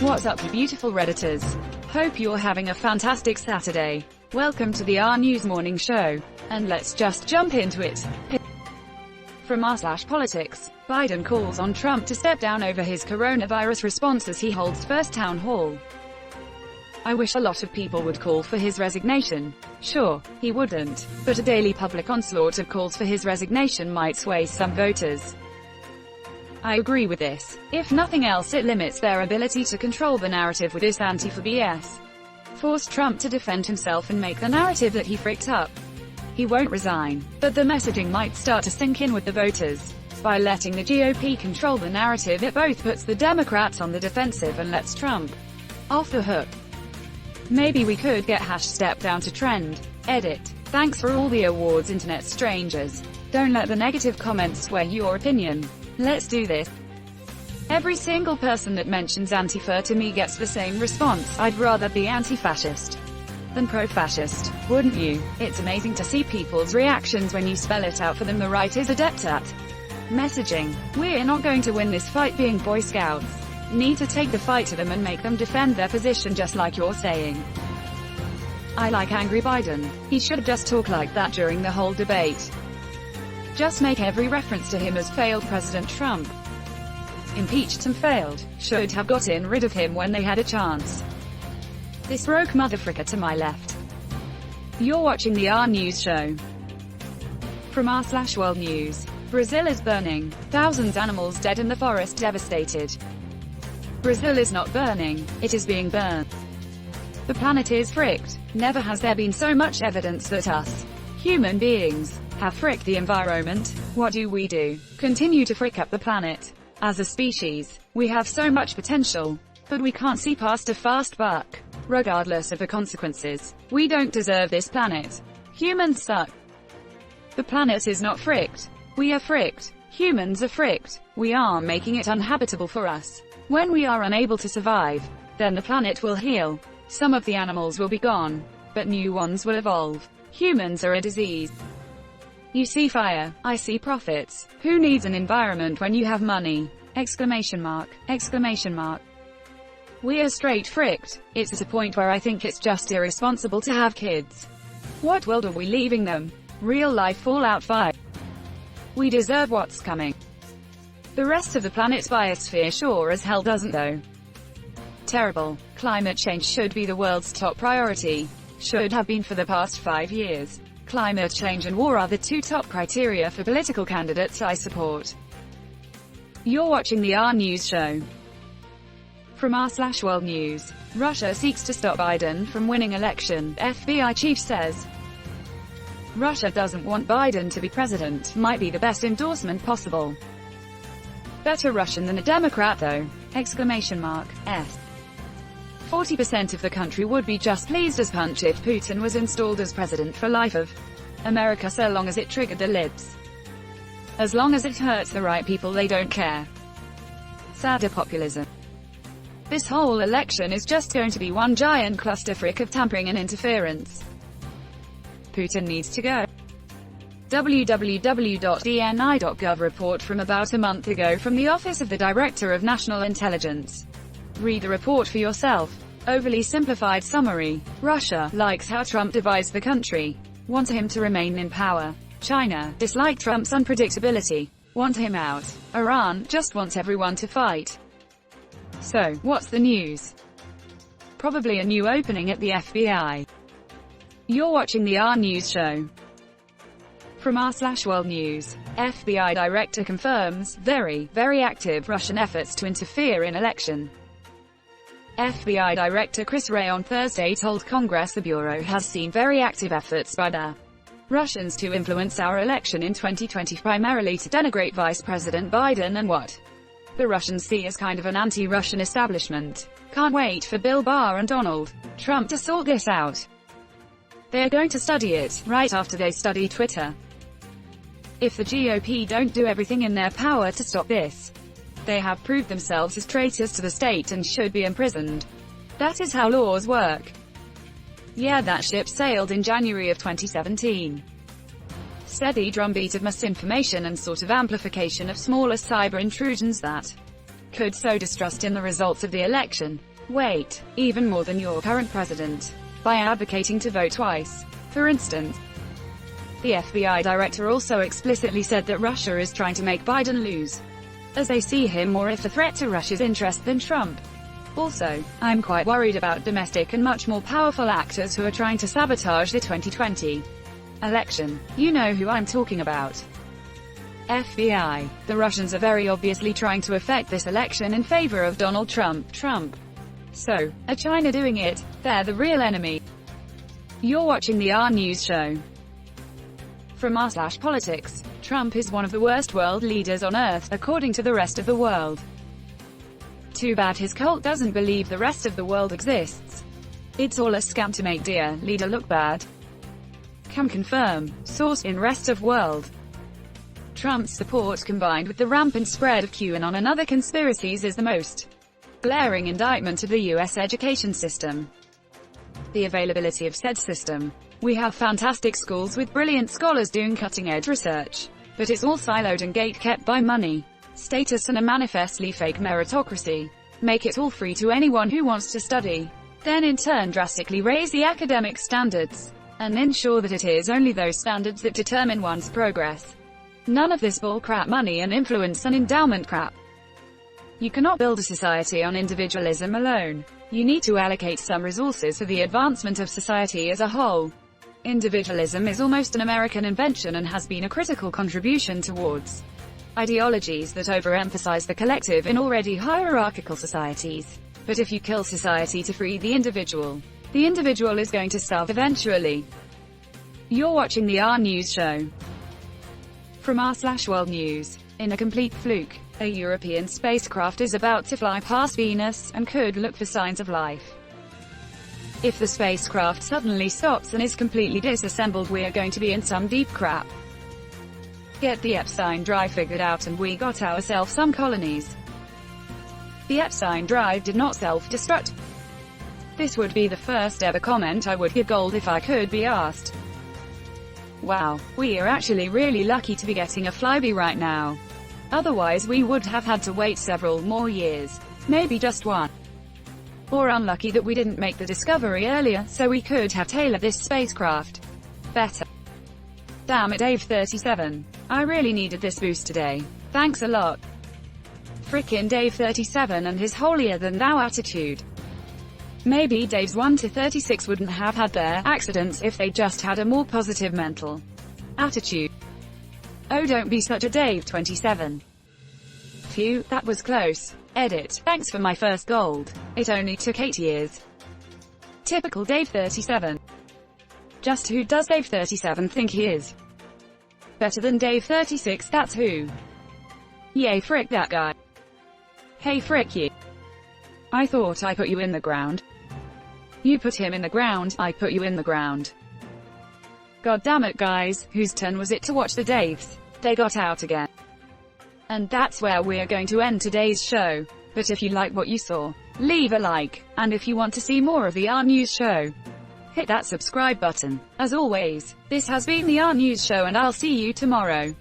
What's up, you beautiful Redditors? Hope you're having a fantastic Saturday. Welcome to the RNEWS morning show. And let's just jump into it. From r/politics, Biden calls on Trump to step down over his coronavirus response as he holds first town hall. I wish a lot of people would call for his resignation. Sure, he wouldn't, but a daily public onslaught of calls for his resignation might sway some voters. I agree with this. If nothing else, it limits their ability to control the narrative with this Antifa BS. Force Trump to defend himself and make the narrative that he fricked up. He won't resign, but the messaging might start to sink in with the voters. By letting the GOP control the narrative, it both puts the Democrats on the defensive and lets Trump off the hook. Maybe we could get #step down to trend. Edit. Thanks for all the awards, internet strangers. Don't let the negative comments sway your opinion. Let's do this. Every single person that mentions Antifa to me gets the same response. I'd rather be anti-fascist than pro-fascist, wouldn't you? It's amazing to see people's reactions when you spell it out for them. The right is adept at messaging. We're not going to win this fight being Boy Scouts. Need to take the fight to them and make them defend their position just like you're saying. I like angry Biden. He should just talk like that during the whole debate. Just make every reference to him as failed President Trump. Impeached and failed. Should have gotten rid of him when they had a chance. This broke motherfricker to my left. You're watching the RNEWS show. From r/World News. Brazil is burning. Thousands animals dead in the forest devastated. Brazil is not burning, it is being burned. The planet is fricked. Never has there been so much evidence that us, human beings, have fricked the environment. What do? Continue to frick up the planet. As a species, we have so much potential, but we can't see past a fast buck. Regardless of the consequences, we don't deserve this planet. Humans suck. The planet is not fricked. We are fricked. Humans are fricked. We are making it uninhabitable for us. When we are unable to survive, then the planet will heal. Some of the animals will be gone, but new ones will evolve. Humans are a disease. You see fire, I see profits. Who needs an environment when you have money? Exclamation mark, exclamation mark. We are straight fricked. It's at a point where I think it's just irresponsible to have kids. What world are we leaving them? Real life Fallout 5. We deserve what's coming. The rest of the planet's biosphere sure as hell doesn't though. Terrible. Climate change should be the world's top priority. Should have been for the past 5 years. Climate change and war are the two top criteria for political candidates I support. You're watching the RNEWS show. From r/World News. Russia seeks to stop Biden from winning election, FBI chief says. Russia doesn't want Biden to be president, might be the best endorsement possible. Better Russian than a Democrat though! Exclamation mark, S. 40% of the country would be just pleased as punch if Putin was installed as president for life of America, so long as it triggered the libs. As long as it hurts the right people, they don't care. Sadder populism. This whole election is just going to be one giant clusterfuck of tampering and interference. Putin needs to go. www.dni.gov report from about a month ago from the Office of the Director of National Intelligence. Read the report for yourself. Overly simplified summary. Russia likes how Trump divides the country. Want him to remain in power. China dislike Trump's unpredictability. Want him out. Iran just wants everyone to fight. So, what's the news? Probably a new opening at the FBI. You're watching the RNEWS show. From r/World News. FBI director confirms very active Russian efforts to interfere in election. FBI Director Chris Wray on Thursday told Congress the Bureau has seen very active efforts by the Russians to influence our election in 2020, primarily to denigrate Vice President Biden and what the Russians see as kind of an anti-Russian establishment. Can't wait for Bill Barr and Donald Trump to sort this out. They're going to study it, right after they study Twitter. If the GOP don't do everything in their power to stop this, they have proved themselves as traitors to the state and should be imprisoned. That is how laws work. Yeah, that ship sailed in January of 2017. Steady drumbeat of misinformation and sort of amplification of smaller cyber intrusions that could sow distrust in the results of the election. Wait, even more than your current president. By advocating to vote twice. For instance, the FBI director also explicitly said that Russia is trying to make Biden lose, as they see him more of a threat to Russia's interest than Trump. Also, I'm quite worried about domestic and much more powerful actors who are trying to sabotage the 2020 election. You know who I'm talking about. FBI. The Russians are very obviously trying to affect this election in favor of Donald Trump. So, are China doing it? They're the real enemy. You're watching the RNEWS show. From r/politics, Trump is one of the worst world leaders on earth, according to the rest of the world. Too bad his cult doesn't believe the rest of the world exists. It's all a scam to make dear leader look bad. Can confirm. Source in rest of world. Trump's support combined with the rampant spread of QAnon and other conspiracies is the most glaring indictment of the US education system. The availability of said system. We have fantastic schools with brilliant scholars doing cutting-edge research, but it's all siloed and gate-kept by money, status and a manifestly fake meritocracy. Make it all free to anyone who wants to study. Then in turn drastically raise the academic standards, and ensure that it is only those standards that determine one's progress. None of this bullcrap money and influence and endowment crap. You cannot build a society on individualism alone. You need to allocate some resources for the advancement of society as a whole. Individualism is almost an American invention and has been a critical contribution towards ideologies that overemphasize the collective in already hierarchical societies. But if you kill society to free the individual is going to starve eventually. You're watching the RNEWS show. From r/World News. In a complete fluke, a European spacecraft is about to fly past Venus, and could look for signs of life. If the spacecraft suddenly stops and is completely disassembled, we are going to be in some deep crap. Get the Epstein drive figured out and we got ourselves some colonies. The Epstein drive did not self-destruct. This would be the first ever comment I would give gold if I could be asked. Wow, we are actually really lucky to be getting a flyby right now. Otherwise we would have had to wait several more years. Maybe just one. Or unlucky that we didn't make the discovery earlier, so we could have tailored this spacecraft better. Damn it, Dave 37. I really needed this boost today. Thanks a lot. Frickin' Dave 37 and his holier-than-thou attitude. Maybe Daves 1 to 36 wouldn't have had their accidents if they just had a more positive mental attitude. Oh, don't be such a Dave 27. Phew, that was close. Edit. Thanks for my first gold. It only took 8 years. Typical Dave 37. Just who does Dave 37 think he is? Better than Dave 36, that's who. Yay, frick that guy. Hey, frick you. I thought I put you in the ground. You put him in the ground, I put you in the ground. God damn it, guys, whose turn was it to watch the Daves? They got out again. And that's where we're going to end today's show. But if you like what you saw, leave a like, and if you want to see more of the RNEWS show, hit that subscribe button. As always, this has been the RNEWS show and I'll see you tomorrow.